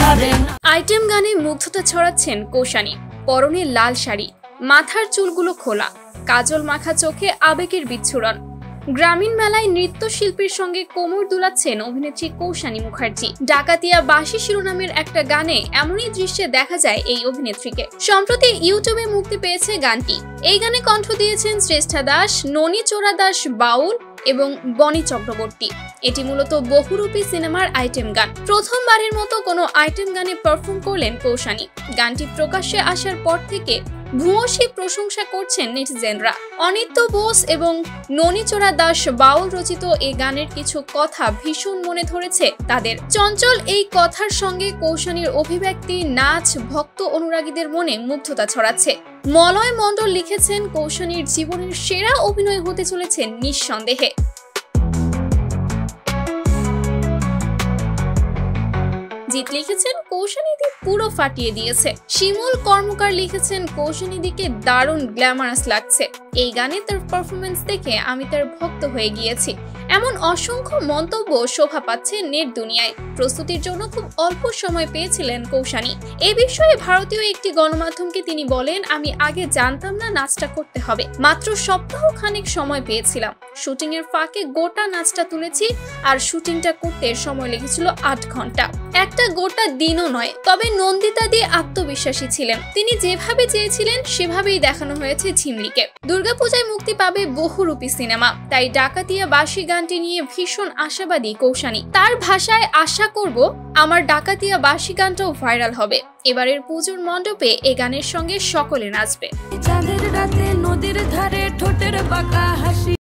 Item গানে মুগ্ধতা ছড়াচ্ছেন কৌশানী। পরনে লাল শাড়ি, মাথার চুলগুলো খোলা, কাজল মাখা চোখে আবেগের বিচ্ছুরণ। গ্রামীণ মেলায় নৃত্যশিল্পীর সঙ্গে কোমর দুলাচ্ছেন অভিনেত্রী কৌশানী মুখার্জি। ডাকাতিয়া বাঁশি শিরোনামের একটা গানে এমনই দৃশ্যে দেখা যায় এই অভিনেত্রীকে। সম্প্রতি ইউটিউবে মুক্তি পেয়েছে গানটি। এই গানে কণ্ঠ দিয়েছেন শ্রেষ্ঠা দাস, ননী চোরা দাস বাউল এবং বনি চক্রবর্তী। এটি মূলত বহুরূপী সিনেমার আইটেম গান। প্রথমবারের মতো কোনো আইটেম গানে পারফর্ম করলেন কৌশানী। গানটি প্রকাশ্যে আসার পর থেকে ভূয়সী প্রশংসা করছেন নেটিজেনরা। অনিত্য বোস এবং ননী চোরা দাস বাউল রচিত এই গানের কিছু কথা ভীষণ মনে ধরেছে তাদের। চঞ্চল এই কথার সঙ্গে কৌশানীর অভিব্যক্তি, নাচ ভক্ত অনুরাগীদের মনে মুগ্ধতা ছড়াচ্ছে। মলয় মণ্ডল লিখেছেন, কৌশানীর জীবনের সেরা অভিনয় হতে চলেছে নিঃসন্দেহে। জিৎ লিখেছেন, কৌশানীদি পুরো ফাটিয়ে দিয়েছে। শিমুল কর্মকার লিখেছেন, কৌশানীদিকে দারুণ গ্ল্যামারাস লাগছে। এই গানে তার পারফরমেন্স দেখে আমি তার ভক্ত হয়ে গিয়েছি। এমন অসংখ্য মন্তব্য শোভা পাচ্ছে নেট দুনিয়ায়। প্রস্তুতির জন্য খুব অল্প সময় পেয়েছিলেন কৌশানী। এ বিষয়ে ভারতীয় একটি গণমাধ্যমকে তিনি বলেন, আমি আগে জানতাম না নাচটা করতে হবে। মাত্র সপ্তাহ খানেক সময় পেয়েছিলাম। শুটিং এর ফাঁকে গোটা নাচটা তুলেছি, আর শুটিংটা করতে সময় লেগেছিল 8 ঘন্টা। একটা গোটা দিনও নয়। তবে নন্দিতা দিয়ে আত্মবিশ্বাসী ছিলেন। তিনি যেভাবে চেয়েছিলেন সেভাবেই দেখানো হয়েছে ঝিমলিকে। দুর্গাপূজায় মুক্তি পাবে বহুরূপী সিনেমা, তাই ডাকাতিয়া বাঁশি গানটি নিয়ে ভীষণ আশাবাদী কৌশানী। তার ভাষায়, আশা করব আমার ডাকাতিয়া বাঁশি গানটাও ভাইরাল হবে। এবারের পুজোর মণ্ডপে এ গানের সঙ্গে সকলে নাচবে। চাঁদের রাতে নদীর ধারে ঠোঁটের বাঁকা হাসি।